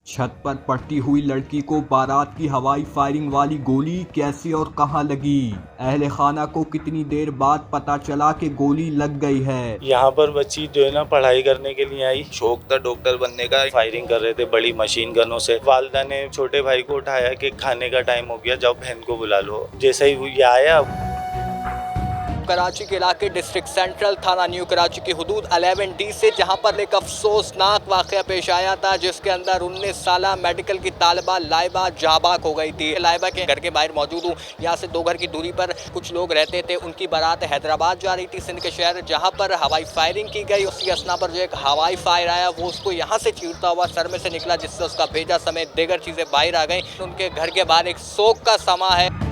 छत पर पड़ती हुई लड़की को बारात की हवाई फायरिंग वाली गोली कैसे और कहां लगी? अहले खाना को कितनी देर बाद पता चला कि गोली लग गई है। यहाँ पर बच्ची जो है ना पढ़ाई करने के लिए आई। शौक था डॉक्टर बनने का। फायरिंग कर रहे थे बड़ी मशीन गनों से। वालिदा ने छोटे भाई को उठाया कि खाने का टाइम हो गया, जाओ बहन को बुला लो। जैसे ही ये आया, कराची के इलाके डिस्ट्रिक्ट सेंट्रल थाना न्यू कराची की हदूद 11D से जहां पर एक अफसोसनाक वाक़या पेश आया था, जिसके अंदर 19 साला मेडिकल की तालिबा लाइबा जाबाक हो गई थी। लाइबा के घर के बाहर मौजूद हूँ। यहाँ से 2 घर की दूरी पर कुछ लोग रहते थे। उनकी बारात हैदराबाद जा रही थी, सिंध के शहर, जहाँ पर हवाई फायरिंग की गई। उसी असना पर जो एक हवाई फायर आया, वो उसको यहाँ से चीरता हुआ सर में से निकला, जिससे उसका भेजा समेत दीगर चीज़ें बाहर आ गई। उनके घर के बाहर एक शोक का समा है।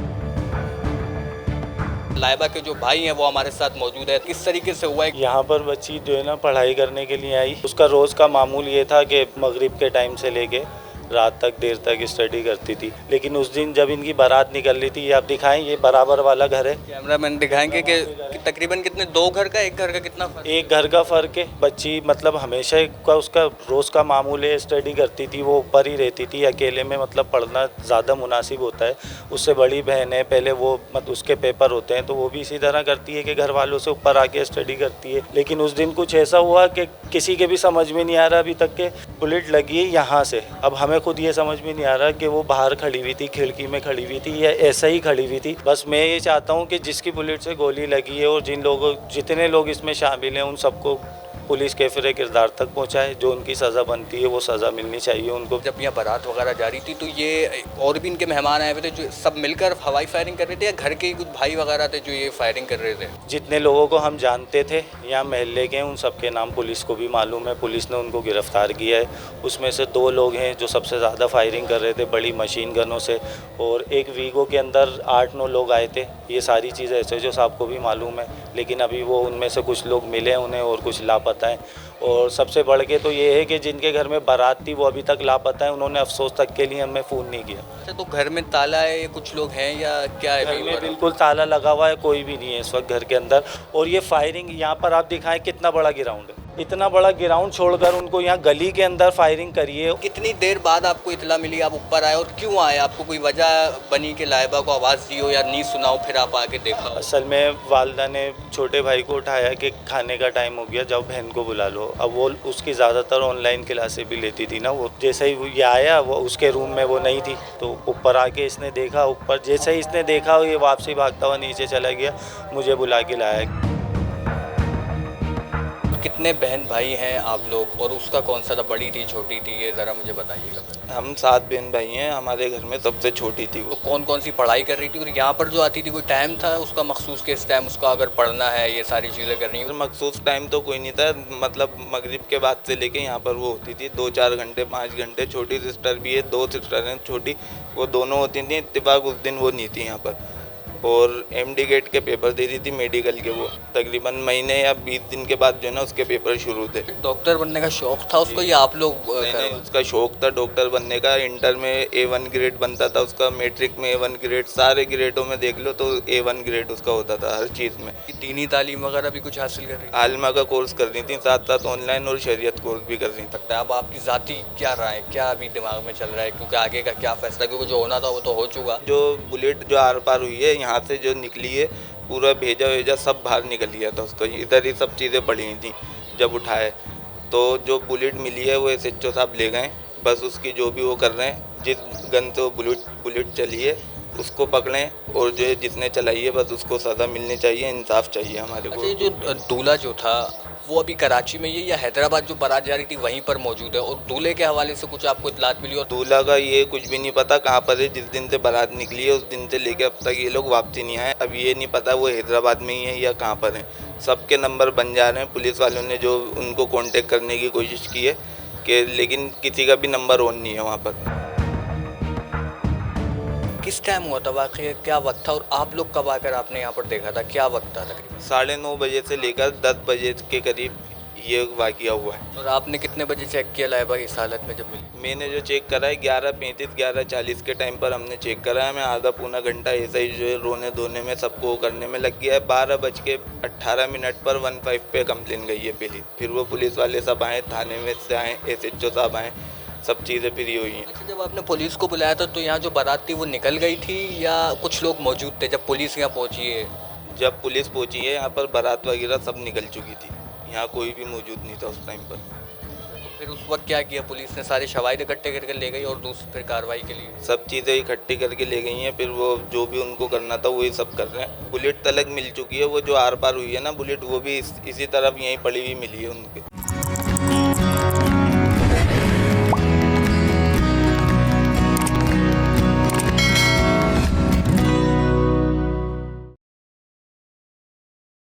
लाइबा के जो भाई हैं वो हमारे साथ मौजूद है। किस तरीके से हुआ है? यहाँ पर बच्ची जो है ना पढ़ाई करने के लिए आई। उसका रोज़ का मामूल ये था कि मगरिब के टाइम से लेके रात तक देर तक स्टडी करती थी। लेकिन उस दिन जब इनकी बारात निकल रही थी, ये आप दिखाएं, ये बराबर वाला घर है। कैमरामैन दिखाएंगे कि तकरीबन कितने, 2 घर का, एक घर का कितना फर्क? एक घर का फ़र्क है। बच्ची मतलब हमेशा का उसका रोज़ का मामूल है, स्टडी करती थी, वो ऊपर ही रहती थी। अकेले में मतलब पढ़ना ज़्यादा मुनासिब होता है। उससे बड़ी बहन है, पहले वो मतलब उसके पेपर होते हैं तो वो भी इसी तरह करती है कि घर वालों से ऊपर आके स्टडी करती है। लेकिन उस दिन कुछ ऐसा हुआ कि किसी के भी समझ में नहीं आ रहा अभी तक के बुलेट लगी है यहाँ से। अब हमें खुद ये समझ में नहीं आ रहा कि वो बाहर खड़ी हुई थी, खिड़की में खड़ी हुई थी, या ऐसा ही खड़ी हुई थी। बस मैं ये चाहता हूँ कि जिसकी बुलेट से गोली लगी है और जितने लोग इसमें शामिल हैं, उन सबको पुलिस कैफरे किरदार तक पहुँचाए। जो उनकी सज़ा बनती है वो सज़ा मिलनी चाहिए उनको। जब यहाँ बारात वगैरह जा रही थी तो ये और भी इनके मेहमान आए हुए थे जो सब मिलकर हवाई फायरिंग कर रहे थे, या घर के ही कुछ भाई वगैरह थे जो ये फायरिंग कर रहे थे? जितने लोगों को हम जानते थे यहाँ मोहल्ले के, उन सबके नाम पुलिस को भी मालूम है। पुलिस ने उनको गिरफ़्तार किया है। उसमें से 2 लोग हैं जो सबसे ज़्यादा फायरिंग कर रहे थे बड़ी मशीन गनों से, और एक वीगो के अंदर 8-9 लोग आए थे। ये सारी चीज़ें SHO साहब को भी मालूम है, लेकिन अभी वो उनमें से कुछ लोग मिले उन्हें और कुछ लापता हैं। और सबसे बढ़ के तो ये है कि जिनके घर में बारात थी वो अभी तक लापता है। उन्होंने अफसोस तक के लिए हमें फ़ोन नहीं किया। अच्छा, तो घर में ताला है, ये कुछ लोग हैं या क्या है? घर में बिल्कुल ताला लगा हुआ है, कोई भी नहीं है इस वक्त घर के अंदर। और ये फायरिंग यहाँ पर आप दिखाएं, कितना बड़ा ग्राउंड है, इतना बड़ा ग्राउंड छोड़कर उनको यहाँ गली के अंदर फायरिंग करी है। कितनी देर बाद आपको इतला मिली, आप ऊपर आए, और क्यों आए? आपको कोई वजह बनी कि लाइबा को आवाज़ दी हो या नहीं सुनाओ, फिर आप आके देखा? असल में वालिदा ने छोटे भाई को उठाया कि खाने का टाइम हो गया, जाओ बहन को बुला लो। अब वो उसकी ज़्यादातर ऑनलाइन क्लासें भी लेती थी ना वो। जैसे ही ये आया, वो उसके रूम में वो नहीं थी, तो ऊपर आके इसने देखा। ऊपर जैसे ही इसने देखा, ये वापसी भागता हुआ नीचे चला गया, मुझे बुला के लाया। कितने बहन भाई हैं आप लोग, और उसका कौन सा था, बड़ी थी छोटी थी, ये ज़रा मुझे बताइएगा। हम 7 बहन भाई हैं। हमारे घर में सबसे छोटी थी वो। तो कौन कौन सी पढ़ाई कर रही थी, और यहाँ पर जो आती थी कोई टाइम था उसका मखसूस कि इस टाइम उसका अगर पढ़ना है, ये सारी चीज़ें करनी है? मखसूस टाइम तो कोई नहीं था। मतलब मगरिब के बाद से लेके यहाँ पर वो होती थी 2-4 घंटे 5 घंटे। छोटी सिस्टर भी है, 2 सिस्टर हैं छोटी, वो दोनों होती थी। इत्तेफाक उस दिन वो नहीं थी यहाँ पर। और MD गेट के पेपर दे दी थी मेडिकल के। वो तकरीबन महीने या 20 दिन के बाद जो है ना उसके पेपर शुरू थे। डॉक्टर बनने का शौक था उसको, या आप लोग? नहीं, उसका शौक था डॉक्टर बनने का। इंटर में A1 ग्रेड बनता था उसका, मैट्रिक में A1 ग्रेड, सारे ग्रेडों में देख लो तो A1 ग्रेड उसका होता था हर चीज़ में। दीनी तालीम वगैरह भी कुछ हासिल कर रही थी? आलिमा का कोर्स कर रही थी, साथ साथ ऑनलाइन और शरीयत कोर्स भी कर रही थी। अब आपकी ज़ाती क्या राय, क्या अभी दिमाग में चल रहा है, क्योंकि आगे का क्या फैसला, क्योंकि जो होना था वो तो हो चुका। जो बुलेट जो आर पार हुई है यहाँ से जो निकली है, पूरा भेजा सब बाहर निकल गया था उसको। इधर ही सब चीज़ें पड़ी हुई थी जब उठाए। तो जो बुलेट मिली है वो SHO साहब ले गए। बस उसकी जो भी वो कर रहे हैं, जिस गन से वो बुलेट चली है उसको पकड़ें, और जो जिसने चलाई है बस उसको सज़ा मिलनी चाहिए, इंसाफ चाहिए हमारे को। अच्छा, ये जो दूल्हा जो था वो अभी कराची में ही है या हैदराबाद जो बारात जा रही थी वहीं पर मौजूद है? और दूल्हे के हवाले से कुछ आपको इत्तलात मिली? और दूल्हा का ये कुछ भी नहीं पता कहाँ पर है। जिस दिन से बारात निकली है उस दिन से लेके अब तक ये लोग वापसी नहीं आए। अब ये नहीं पता वो हैदराबाद में ही है या कहाँ पर है। सबके नंबर बन जा रहे हैं। पुलिस वालों ने जो उनको कांटेक्ट करने की कोशिश की है कि, लेकिन किसी का भी नंबर ऑन नहीं है वहाँ पर। किस टाइम हुआ था वाकई, क्या वक्त था, और आप लोग कब आकर आपने यहाँ पर देखा था, क्या वक्त था तकरीबन? 9:30 बजे से लेकर 10 बजे के करीब ये वाक़या हुआ है। और आपने कितने बजे चेक किया लाइबा इस हालत में जब मिली? मैंने जो चेक करा है 11:35 11:40 के टाइम पर हमने चेक करा है। मैं आधा पौना घंटा ऐसा ही जो है रोने धोने में सबको करने में लग गया है। 12:18 पर 15 पे कंप्लेन गई है पहली। फिर वो पुलिस वाले सब आए, थाने में से आए, SHO साहब आए, सब चीज़ें फ्री हुई हैं। अच्छा, जब आपने पुलिस को बुलाया था तो यहाँ जो बारात थी वो निकल गई थी या कुछ लोग मौजूद थे जब पुलिस यहाँ पहुँची है? जब पुलिस पहुंची है यहाँ पर बारात वगैरह सब निकल चुकी थी, यहाँ कोई भी मौजूद नहीं था उस टाइम पर। तो फिर उस वक्त क्या किया पुलिस ने? सारे शवाइद इकट्ठे करके ले गई और दूसरी फिर कार्रवाई के लिए? सब चीज़ें इकट्ठी करके ले गई हैं, फिर वो जो भी उनको करना था वही सब कर रहे हैं। बुलेट तलक मिल चुकी है, वो जो आर पार हुई है ना बुलेट, वो भी इसी तरफ यहीं पड़ी हुई मिली है उनके।